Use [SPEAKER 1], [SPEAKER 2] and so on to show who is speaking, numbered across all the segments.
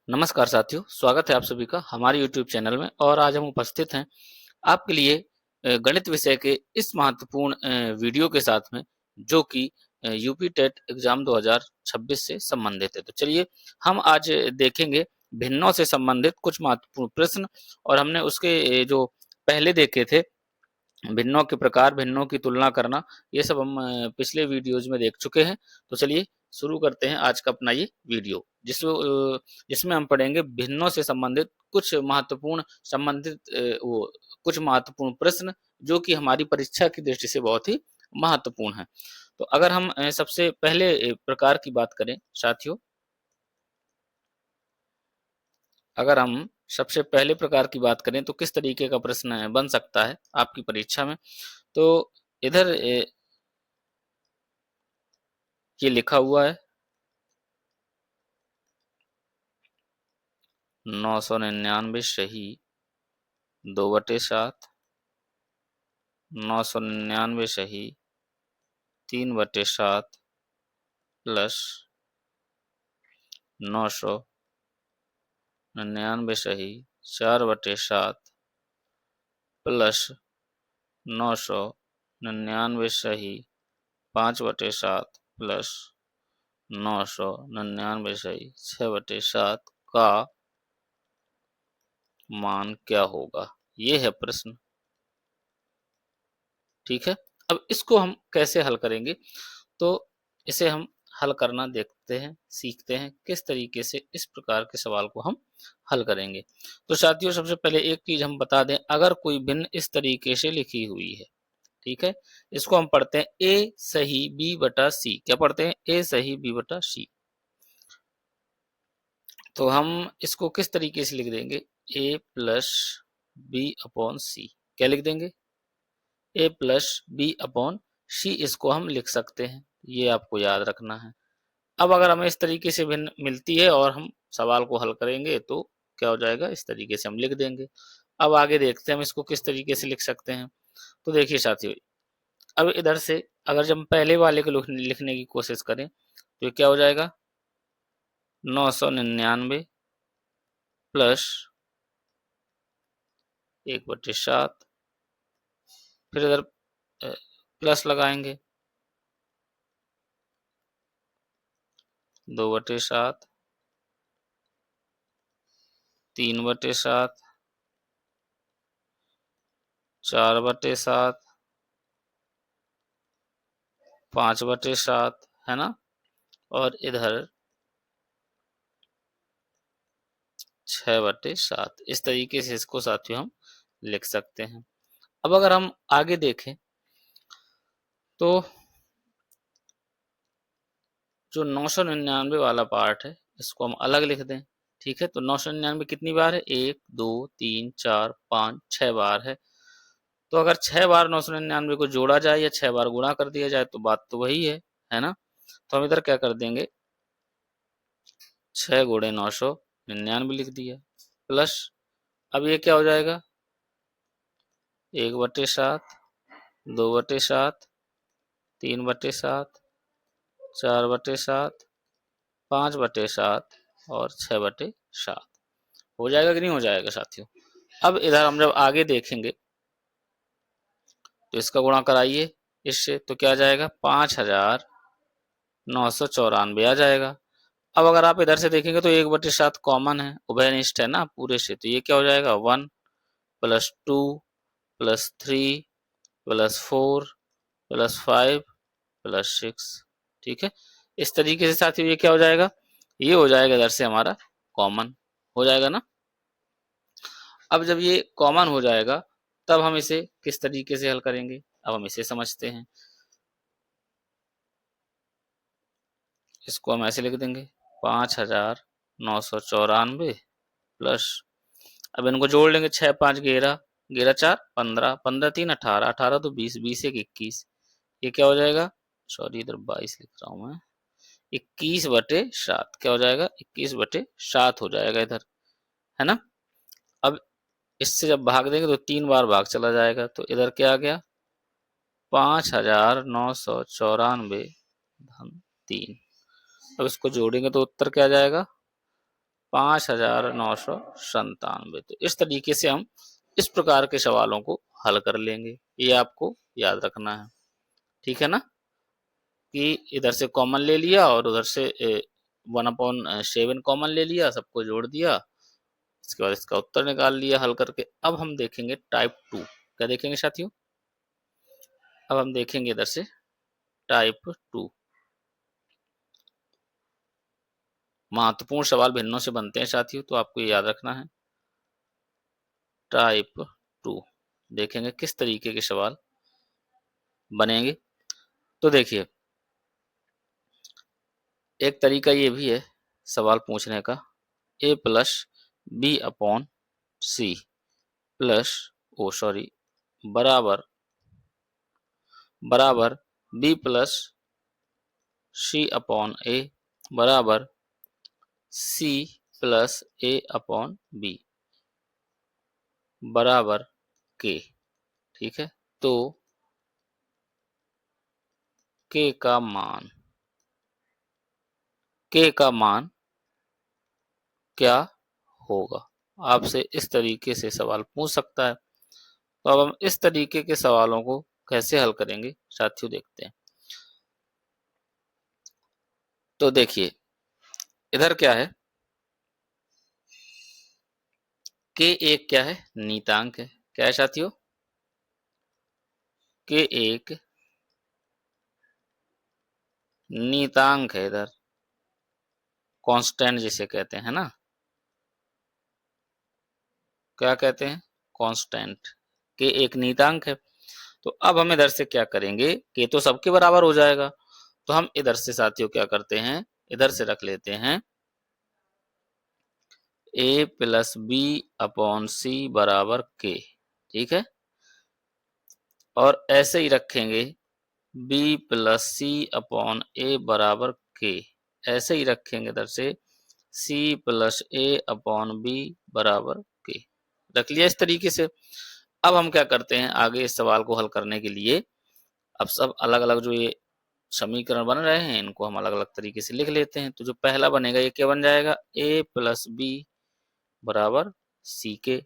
[SPEAKER 1] नमस्कार साथियों, स्वागत है आप सभी का हमारे YouTube चैनल में। और आज हम उपस्थित हैं आपके लिए गणित विषय के इस महत्वपूर्ण वीडियो के साथ में, जो कि यूपी टेट एग्जाम 2026 से संबंधित है। तो चलिए हम आज देखेंगे भिन्नों से संबंधित कुछ महत्वपूर्ण प्रश्न। और हमने उसके जो पहले देखे थे, भिन्नों के प्रकार, भिन्नों की तुलना करना, ये सब हम पिछले वीडियोज में देख चुके हैं। तो चलिए शुरू करते हैं आज का अपना ये वीडियो, जिसमें हम पढ़ेंगे भिन्नों से संबंधित कुछ महत्वपूर्ण कुछ महत्वपूर्ण प्रश्न, जो कि हमारी परीक्षा की दृष्टि से बहुत ही महत्वपूर्ण है। तो अगर हम सबसे पहले प्रकार की बात करें साथियों, अगर हम सबसे पहले प्रकार की बात करें तो किस तरीके का प्रश्न बन सकता है आपकी परीक्षा में। तो इधर ये लिखा हुआ है 999 सही 2/7, 999 सही 3/7 प्लस 999 सही 4/7 प्लस 999 सही 5/7 प्लस 999 सही 6/7 का मान क्या होगा। ये है प्रश्न। ठीक है, अब इसको हम कैसे हल करेंगे, तो इसे हम हल करना देखते हैं, सीखते हैं किस तरीके से इस प्रकार के सवाल को हम हल करेंगे। तो साथियों, सबसे पहले एक चीज हम बता दें, अगर कोई भिन्न इस तरीके से लिखी हुई है, ठीक है, इसको हम पढ़ते हैं ए सही बी बटा सी। क्या पढ़ते हैं? ए सही बी बटा सी। तो हम इसको किस तरीके से लिख देंगे? ए प्लस बी अपॉन सी। क्या लिख देंगे? ए प्लस बी अपॉन सी। इसको हम लिख सकते हैं, ये आपको याद रखना है। अब अगर हमें इस तरीके से भिन्न मिलती है और हम सवाल को हल करेंगे तो क्या हो जाएगा, इस तरीके से हम लिख देंगे। अब आगे देखते हैं हम इसको किस तरीके से लिख सकते हैं। तो देखिए साथियों, अब इधर से अगर जब हम पहले वाले को लिखने की कोशिश करें तो ये क्या हो जाएगा, 999 प्लस 1/7, फिर इधर प्लस लगाएंगे 2/7, 3/7, 4/7, 5/7, है ना, और इधर 6/7। इस तरीके से इसको साथियों हम लिख सकते हैं। अब अगर हम आगे देखें तो जो 999 वाला पार्ट है, इसको हम अलग लिख दें। ठीक है, तो 999 कितनी बार है? 1 2 3 4 5 6 बार है। तो अगर 6 बार 999 को जोड़ा जाए या 6 बार गुणा कर दिया जाए तो बात तो वही है ना। तो हम इधर क्या कर देंगे, 6 गुणे 999 लिख दिया, प्लस अब ये क्या हो जाएगा, 1/7, 2/7, 3/7, 4/7, 5/7 और 6/7। हो जाएगा कि नहीं हो जाएगा साथियों। अब इधर हम जब आगे देखेंगे तो इसका गुणा कराइए इससे, तो क्या आ जाएगा, 5994 आ जाएगा। अब अगर आप इधर से देखेंगे तो 1/7 कॉमन है, उभयनिष्ठ है ना पूरे से, तो ये क्या हो जाएगा, 1 plus 2 plus 3 plus 4 plus 5 plus 6। ठीक है, इस तरीके से साथियों ये क्या हो जाएगा, ये हो जाएगा इधर से हमारा कॉमन हो जाएगा ना। अब जब ये कॉमन हो जाएगा तब हम इसे किस तरीके से हल करेंगे, अब हम इसे समझते हैं। इसको हम ऐसे लिख देंगे 5994 प्लस, अब इनको जोड़ लेंगे, 6 5 11, 11 4 15, 15 3 18, 18 तो 20, 20 1 21। ये क्या हो जाएगा, सॉरी इधर 22 लिख रहा हूं मैं, 21/7। क्या हो जाएगा, 21/7 हो जाएगा इधर, है ना। अब इससे जब भाग देंगे तो 3 बार भाग चला जाएगा, तो इधर क्या आ गया, 5994 धन 3। अब इसको जोड़ेंगे तो उत्तर क्या आ जाएगा, 5997। तो इस तरीके से हम इस प्रकार के सवालों को हल कर लेंगे, ये आपको याद रखना है। ठीक है ना, कि इधर से कॉमन ले लिया और उधर से 1/7 कॉमन ले लिया, सबको जोड़ दिया, इसके बाद इसका उत्तर निकाल लिया हल करके। अब हम देखेंगे टाइप 2। क्या देखेंगे साथियों? अब हम देखेंगे इधर से टाइप 2। महत्वपूर्ण सवाल भिन्नों से बनते हैं साथियों, तो आपको ये याद रखना है। टाइप 2 देखेंगे किस तरीके के सवाल बनेंगे। तो देखिए, एक तरीका ये भी है सवाल पूछने का, a+b/c प्लस बराबर b+c/a बराबर c+a/b बराबर k। ठीक है, तो k का मान क्या होगा? आपसे इस तरीके से सवाल पूछ सकता है। तो अब हम इस तरीके के सवालों को कैसे हल करेंगे साथियों, देखते हैं। तो देखिए, इधर क्या है, k एक क्या है, नीतांक है। क्या है साथियों? k एक नीतांक है, इधर कांस्टेंट जिसे कहते हैं ना, क्या कहते हैं? कांस्टेंट। के एक नीतांक है। तो अब हम इधर से क्या करेंगे, के तो सबके बराबर हो जाएगा, तो हम इधर से साथियों क्या करते हैं, इधर से रख लेते हैं a+b/c बराबर k। ठीक है, और ऐसे ही रखेंगे b+c/a बराबर k। ऐसे ही रखेंगे इधर से c+a/b बराबर k। रख लिया इस तरीके से। अब हम क्या करते हैं, आगे इस सवाल को हल करने के लिए अब सब अलग अलग जो ये समीकरण बन रहे हैं, इनको हम अलग अलग तरीके से लिख लेते हैं। तो जो पहला बनेगा ये क्या बन जाएगा, a+b बराबर सी के।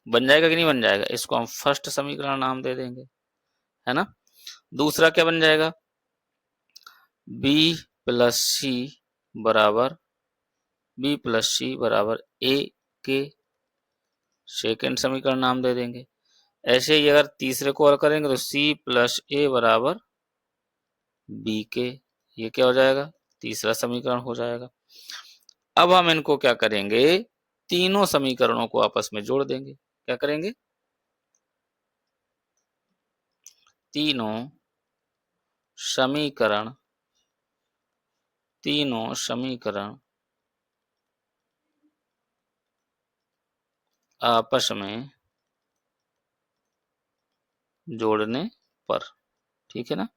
[SPEAKER 1] बन जाएगा कि नहीं बन जाएगा? इसको हम फर्स्ट समीकरण नाम दे देंगे, है ना। दूसरा क्या बन जाएगा, b+c बराबर a के, सेकेंड समीकरण नाम दे देंगे। ऐसे ही अगर तीसरे को हल करेंगे तो c+a बराबर b के, ये क्या हो जाएगा, तीसरा समीकरण हो जाएगा। अब हम इनको क्या करेंगे, तीनों समीकरणों को आपस में जोड़ देंगे। क्या करेंगे, तीनों समीकरण आपस में जोड़ने पर। ठीक है ना।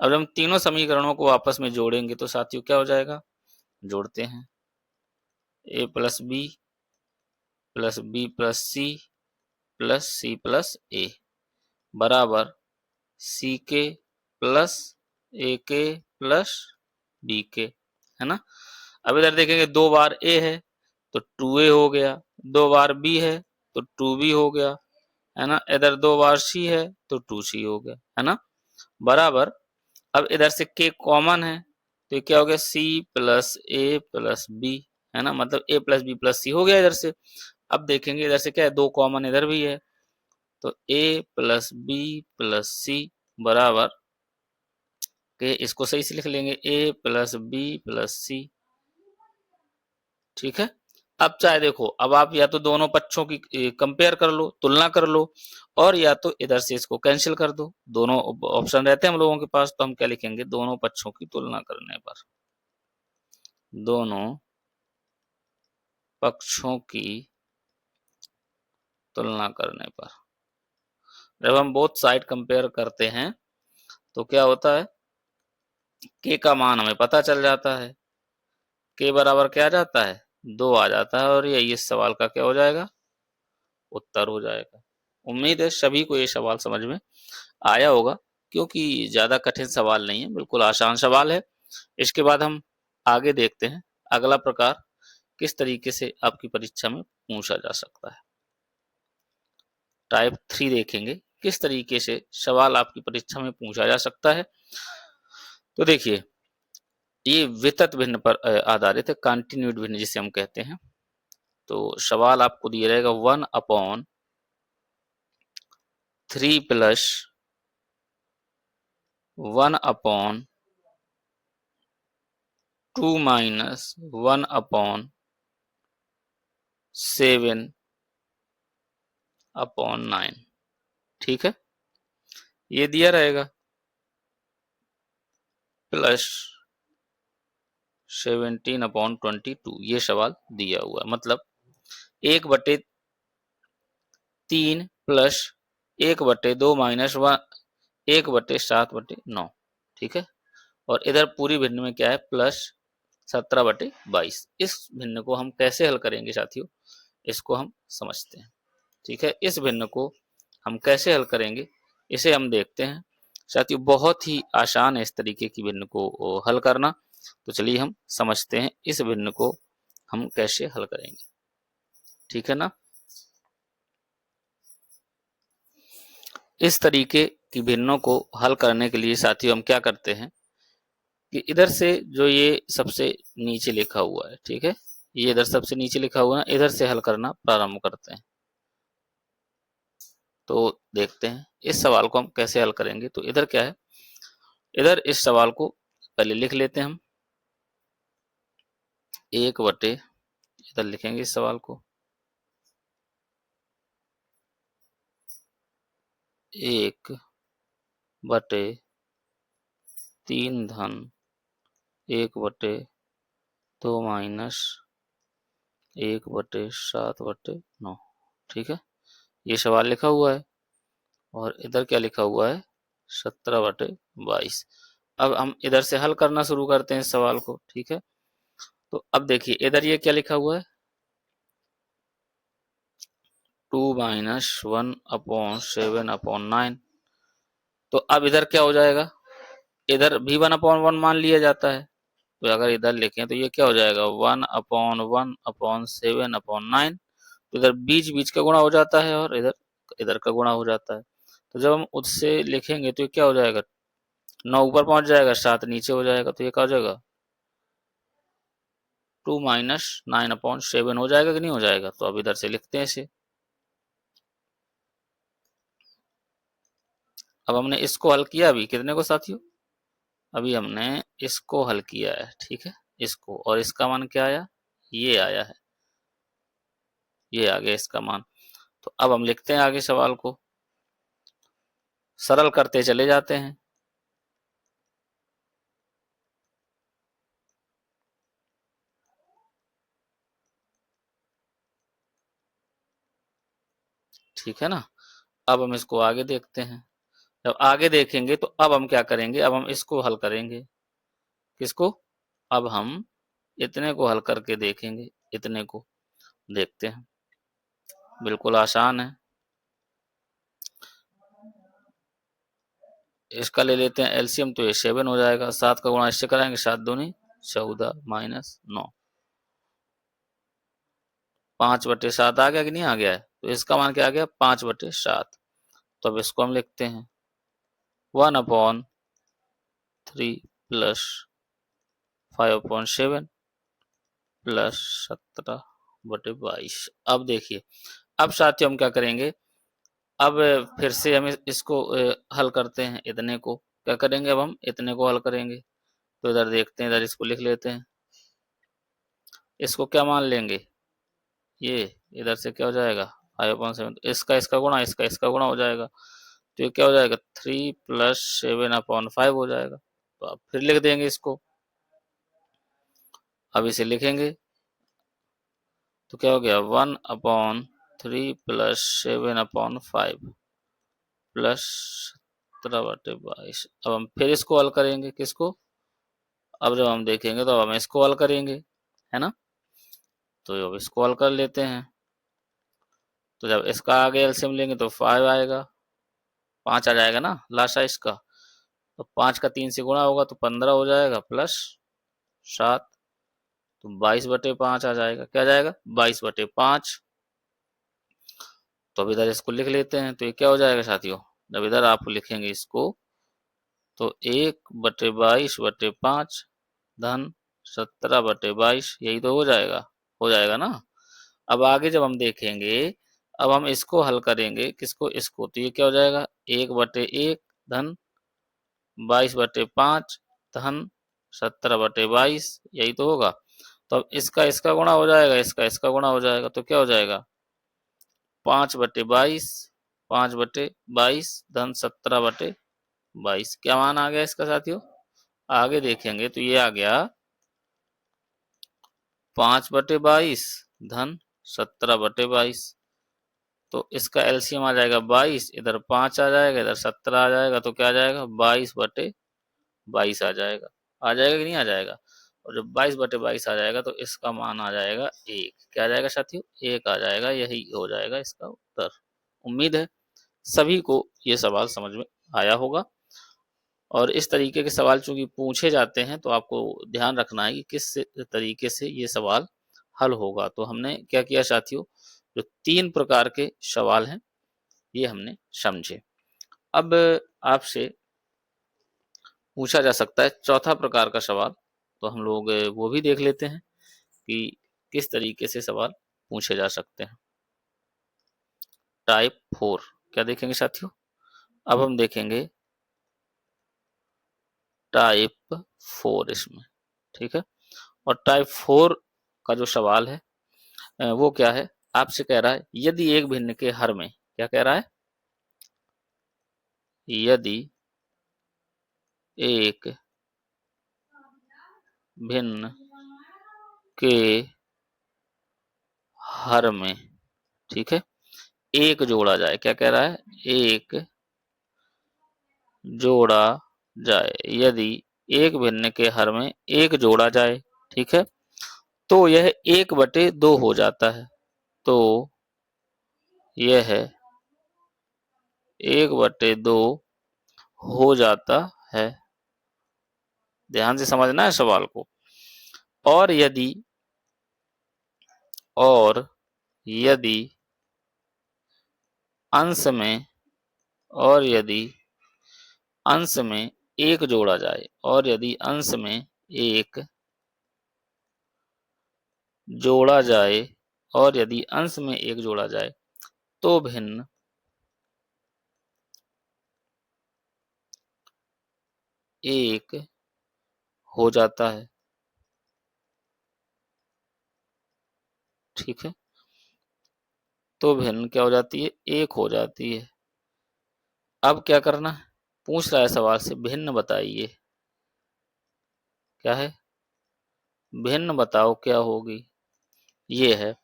[SPEAKER 1] अब हम तीनों समीकरणों को आपस में जोड़ेंगे तो साथियों क्या हो जाएगा, जोड़ते हैं, a+b plus b+c plus c+a बराबर ck plus ak plus bk, है ना। अब इधर देखेंगे, 2 बार a है तो 2a हो गया, 2 बार b है तो 2b हो गया, है ना। इधर 2 बार c है तो 2c हो गया, है ना। बराबर, अब इधर से k कॉमन है तो ये क्या हो गया, c plus a plus b, है ना, मतलब a plus b plus c हो गया इधर से। अब देखेंगे इधर से क्या है, 2 कॉमन इधर भी है तो a plus b plus c बराबर के, इसको सही से लिख लेंगे, a plus b plus c। ठीक है। अब चाहे देखो, अब आप या तो दोनों पक्षों की कंपेयर कर लो, तुलना कर लो, और या तो इधर से इसको कैंसिल कर दो। दोनों ऑप्शन रहते हैं हम लोगों के पास, तो हम क्या लिखेंगे, दोनों पक्षों की तुलना करने पर, दोनों पक्षों की तुलना करने पर, जब हम बोथ साइड कंपेयर करते हैं तो क्या होता है, के का मान हमें पता चल जाता है, के बराबर क्या आ जाता है, 2 आ जाता है, और यही इस सवाल का क्या हो जाएगा, उत्तर हो जाएगा। उम्मीद है सभी को ये सवाल समझ में आया होगा, क्योंकि ज्यादा कठिन सवाल नहीं है, बिल्कुल आसान सवाल है। इसके बाद हम आगे देखते हैं अगला प्रकार किस तरीके से आपकी परीक्षा में पूछा जा सकता है। टाइप 3 देखेंगे किस तरीके से सवाल आपकी परीक्षा में पूछा जा सकता है। तो देखिए, ये वितत भिन्न पर आधारित है, कंटिन्यूड भिन्न जिसे हम कहते हैं। तो सवाल आपको दिया रहेगा 1/3 प्लस 1/2 माइनस 1/7/9। ठीक है, ये दिया रहेगा प्लस 17/22, ये सवाल दिया हुआ है। मतलब 1/3 प्लस 1/2 माइनस 1/7/9। ठीक है, और इधर पूरी भिन्न में क्या है, प्लस 17/22। इस भिन्न को हम कैसे हल करेंगे साथियों, इसको हम समझते हैं। ठीक है, इस भिन्न को हम कैसे हल करेंगे इसे हम देखते हैं साथियों। बहुत ही आसान है इस तरीके की भिन्न को हल करना। तो चलिए हम समझते हैं इस भिन्न को हम कैसे हल करेंगे। ठीक है ना, इस तरीके की भिन्नों को हल करने के लिए साथियों हम क्या करते हैं कि इधर से जो ये सबसे नीचे लिखा हुआ है, ठीक है, ये इधर सबसे नीचे लिखा हुआ है, इधर से हल करना प्रारंभ करते हैं। तो देखते हैं इस सवाल को हम कैसे हल करेंगे। तो इधर क्या है, इधर इस सवाल को पहले लिख लेते हैं हम 1/, इधर लिखेंगे इस सवाल को 1/3 धन 1/2 माइनस 1/7/9। ठीक है, ये सवाल लिखा हुआ है और इधर क्या लिखा हुआ है 17/22। अब हम इधर से हल करना शुरू करते हैं इस सवाल को। ठीक है, तो अब देखिए इधर ये क्या लिखा हुआ है 2 माइनस 1/7/9। तो अब इधर क्या हो जाएगा, इधर भी 1/1 मान लिया जाता है। तो अगर इधर लिखें तो ये क्या हो जाएगा 1/1/7/9। तो इधर बीच बीच का गुणा हो जाता है और इधर इधर का गुणा हो जाता है। तो जब हम उससे लिखेंगे तो ये क्या हो जाएगा 9 ऊपर पहुंच जाएगा, 7 नीचे हो जाएगा। तो ये क्या हो जाएगा 2 माइनस 9/7 हो जाएगा कि नहीं हो जाएगा। तो अब इधर से लिखते हैं इसे। अब हमने इसको हल किया, अभी कितने को साथियों, अभी हमने इसको हल किया है। ठीक है, इसको, और इसका मान क्या आया, ये आया है, ये आ गया इसका मान। तो अब हम लिखते हैं आगे सवाल को, सरल करते चले जाते हैं। ठीक है ना, अब हम इसको आगे देखते हैं। जब आगे देखेंगे तो अब हम क्या करेंगे, अब हम इसको हल करेंगे। किसको, अब हम इतने को हल करके देखेंगे, इतने को देखते हैं, बिल्कुल आसान है। इसका ले लेते हैं एलसीएम, तो ये 7 हो जाएगा। 7 का गुणा इससे कराएंगे, 7 दूनी 14 माइनस 9, 5/7 आ गया कि नहीं आ गया है। तो इसका मान क्या आ गया 5/7। तो अब इसको हम लिखते हैं 1/3 प्लस 5/7 प्लस 17/22। अब देखिए, अब साथियों हम क्या करेंगे, अब फिर से हम इसको हल करते हैं। इतने को क्या करेंगे, अब हम इतने को हल करेंगे। तो इधर देखते हैं, इधर इसको लिख लेते हैं। इसको क्या मान लेंगे, ये इधर से क्या हो जाएगा 5/7, इसका इसका गुणा, इसका इसका गुणा हो जाएगा। तो ये क्या हो जाएगा 3 प्लस 7/5 हो जाएगा। तो अब फिर लिख देंगे इसको, अब इसे लिखेंगे तो क्या हो गया 1/3 प्लस 7/5 प्लस 17/22। अब हम फिर इसको हल करेंगे, किसको, अब जब हम देखेंगे तो अब हम इसको हल करेंगे, है ना। तो अब इसको हल कर लेते हैं। तो जब इसका आगे एलसीएम लेंगे तो 5 आएगा, 5 आ जाएगा ना लास्ट है इसका। तो 5 का 3 से गुणा होगा तो 15 हो जाएगा प्लस 7। तो 22/5 आ जाएगा। क्या जाएगा? 22/5। तो अब इधर इसको लिख लेते हैं, तो ये क्या हो जाएगा साथियों? जब इधर आप लिखेंगे इसको तो 1/22/5 धन 17/22, यही तो हो जाएगा ना। अब आगे जब हम देखेंगे, अब हम इसको हल करेंगे, किसको? इसको। तो ये क्या हो जाएगा? 1/1 धन 22/5 धन 17/22, यही तो होगा। तो अब इसका इसका गुणा हो जाएगा, इसका इसका गुणा हो जाएगा, तो क्या हो जाएगा? 5/22, 5/22 धन 17/22। क्या मान आ गया इसका साथियों? आगे देखेंगे तो ये आ गया 5/22 धन 17/22। तो इसका एलसीएम आ जाएगा 22, इधर 5 आ जाएगा, इधर 17 आ जाएगा, तो क्या आ जाएगा? 22/22 आ जाएगा। आ जाएगा कि नहीं आ जाएगा? और जब 22/22 आ जाएगा तो इसका मान आ जाएगा 1। क्या आ जाएगा साथियों? 1 आ जाएगा। यही हो जाएगा इसका उत्तर। उम्मीद है सभी को ये सवाल समझ में आया होगा। और इस तरीके के सवाल चूंकि पूछे जाते हैं तो आपको ध्यान रखना है कि किस तरीके से ये सवाल हल होगा। तो हमने क्या किया साथियों? जो 3 प्रकार के सवाल हैं ये हमने समझे। अब आपसे पूछा जा सकता है चौथा प्रकार का सवाल, तो हम लोग वो भी देख लेते हैं कि किस तरीके से सवाल पूछे जा सकते हैं। टाइप 4 क्या देखेंगे साथियों? अब हम देखेंगे टाइप 4 इसमें, ठीक है। और टाइप 4 का जो सवाल है वो क्या है? आपसे कह रहा है यदि एक भिन्न के हर में, क्या कह रहा है? यदि एक भिन्न के हर में, ठीक है, एक जोड़ा जाए। क्या कह रहा है? एक जोड़ा जाए। यदि एक भिन्न के हर में एक जोड़ा जाए, ठीक है, तो यह 1/2 हो जाता है। तो यह 1/2 हो जाता है। ध्यान से समझना है सवाल को। और यदि अंश में और यदि अंश में एक जोड़ा जाए, और यदि अंश में एक जोड़ा जाए, और यदि अंश में एक जोड़ा जाए, तो भिन्न एक हो जाता है, ठीक है। तो भिन्न क्या हो जाती है? एक हो जाती है। अब क्या करना है? पूछ रहा है सवाल से भिन्न बताइए। क्या है? भिन्न बताओ क्या होगी? ये है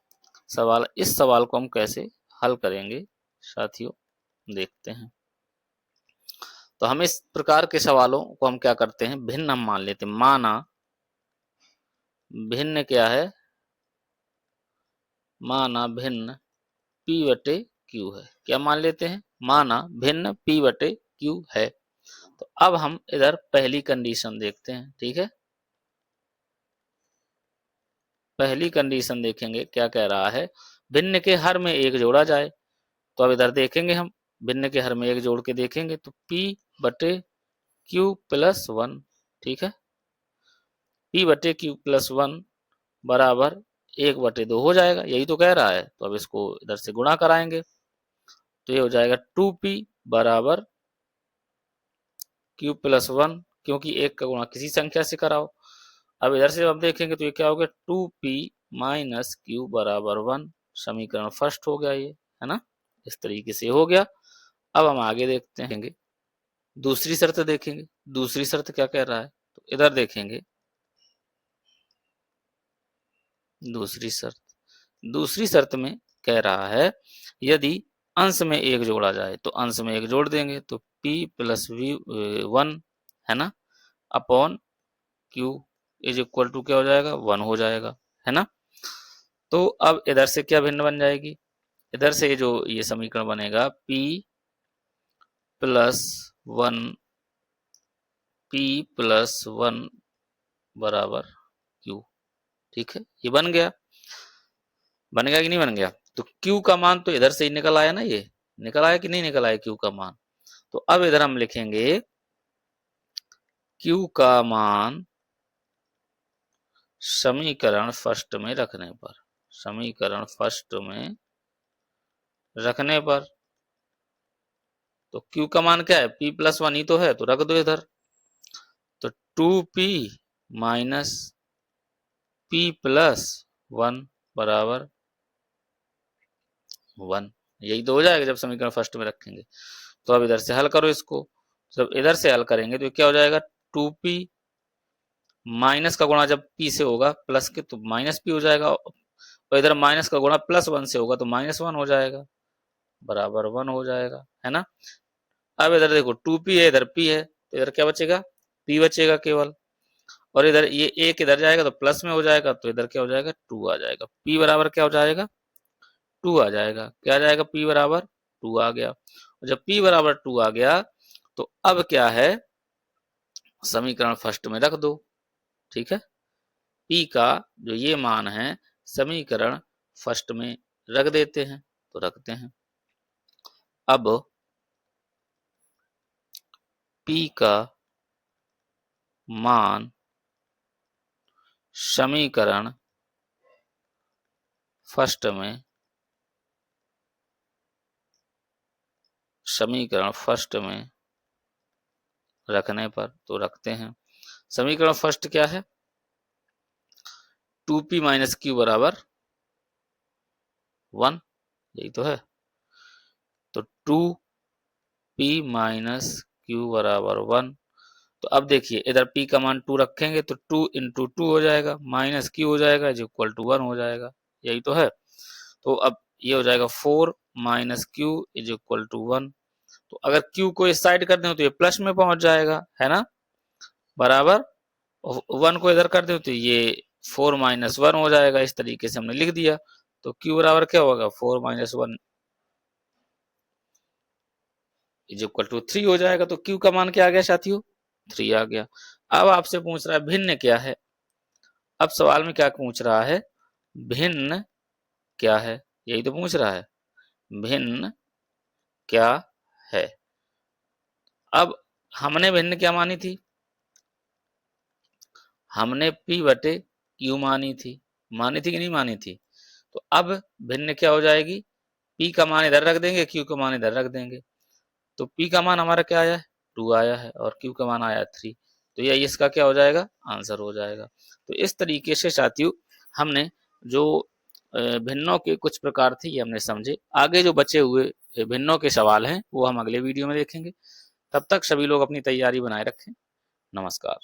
[SPEAKER 1] सवाल। इस सवाल को हम कैसे हल करेंगे साथियों, देखते हैं। तो हम इस प्रकार के सवालों को हम क्या करते हैं? भिन्न हम मान लेते हैं। माना भिन्न क्या है? माना भिन्न P/Q है। क्या मान लेते हैं? माना भिन्न P/Q है। तो अब हम इधर पहली कंडीशन देखते हैं, ठीक है। पहली कंडीशन देखेंगे क्या कह रहा है? भिन्न के हर में एक जोड़ा जाए। तो अब इधर देखेंगे हम, भिन्न के हर में एक जोड़ के देखेंगे तो P/Q प्लस 1, ठीक है। P/Q प्लस 1 बराबर 1/2 हो जाएगा, यही तो कह रहा है। तो अब इसको इधर से गुणा कराएंगे तो ये हो जाएगा 2P बराबर Q प्लस 1, क्योंकि एक का गुणा किसी संख्या से कराओ। अब इधर से हम देखेंगे तो ये क्या हो गया? 2P माइनस Q बराबर 1। समीकरण फर्स्ट हो गया ये, है ना। इस तरीके से हो गया। अब हम आगे देखते हैं, दूसरी शर्त देखेंगे। दूसरी शर्त क्या कह रहा है? तो इधर देखेंगे दूसरी शर्त में कह रहा है यदि अंश में एक जोड़ा जाए, तो अंश में एक जोड़ देंगे तो P प्लस V1 है ना, upon Q is equal to क्या हो जाएगा? 1 हो जाएगा, है ना। तो अब इधर से क्या भिन्न बन जाएगी? इधर से जो ये समीकरण बनेगा P प्लस 1 P प्लस 1 बराबर Q, ठीक है, ये बन गया कि नहीं बन गया। तो Q का मान तो इधर से ही निकल आया ना, ये निकल आया कि नहीं निकल आया Q का मान। तो अब इधर हम लिखेंगे Q का मान समीकरण फर्स्ट में रखने पर, समीकरण फर्स्ट में रखने पर, तो Q का मान क्या है, P+1 ही तो है, तो रख दो इधर। तो 2P माइनस P+1 बराबर 1, यही तो हो जाएगा जब समीकरण फर्स्ट में रखेंगे। तो अब इधर से हल करो इसको, जब इधर से हल करेंगे तो क्या हो जाएगा, 2P माइनस का गुणा जब P से होगा प्लस के तो माइनस P हो जाएगा, और इधर माइनस का गुणा +1 से होगा तो -1 हो जाएगा, बराबर 1 हो जाएगा, है ना। अब इधर देखो 2P है, इधर P है, तो इधर क्या बचेगा, P बचेगा केवल, और इधर ये एक इधर जाएगा तो प्लस में हो जाएगा, तो इधर क्या हो जाएगा, 2 आ जाएगा। P बराबर क्या हो जाएगा, 2 आ जाएगा। क्या आ जाएगा, P बराबर 2 आ गया। और जब P बराबर 2 आ गया तो अब क्या है, समीकरण फर्स्ट में रख दो, ठीक है। P का जो ये मान है समीकरण फर्स्ट में रख देते हैं, तो रखते हैं। अब P का मान समीकरण फर्स्ट में, समीकरण फर्स्ट में रखने पर, तो रखते हैं। समीकरण फर्स्ट क्या है, 2P माइनस Q बराबर 1, यही तो है। तो 2P माइनस Q बराबर 1। तो अब देखिए इधर P का मान 2 रखेंगे तो 2 इंटू 2 हो जाएगा, माइनस Q हो जाएगा जो इक्वल टू 1 हो जाएगा, यही तो है। तो अब ये हो जाएगा 4 minus Q is equal to 1। तो अगर Q को इस साइड कर दें तो ये प्लस में पहुंच जाएगा, है ना, बराबर 1 को इधर कर दें तो ये 4 माइनस 1 हो जाएगा। इस तरीके से हमने लिख दिया। तो Q बराबर क्या होगा, 4 माइनस 1 इज इक्वल टू 3 हो जाएगा। तो Q का मान क्या आ गया साथियों, 3 आ गया। अब आपसे पूछ रहा है भिन्न क्या है। अब सवाल में क्या पूछ रहा है, भिन्न क्या है, यही तो पूछ रहा है, भिन्न क्या है। अब हमने भिन्न क्या मानी थी, हमने P बटे Q मानी थी कि नहीं मानी थी। तो अब भिन्न क्या हो जाएगी, P का मान इधर रख देंगे, Q का मान इधर रख देंगे। तो P का मान हमारा क्या आया है, 2 आया है, और Q का मान आया 3। तो यही इसका क्या हो जाएगा, आंसर हो जाएगा। तो इस तरीके से साथियों हमने जो भिन्नों के कुछ प्रकार थे ये हमने समझे। आगे जो बचे हुए भिन्नों के सवाल हैं वो हम अगले वीडियो में देखेंगे। तब तक सभी लोग अपनी तैयारी बनाए रखें। नमस्कार।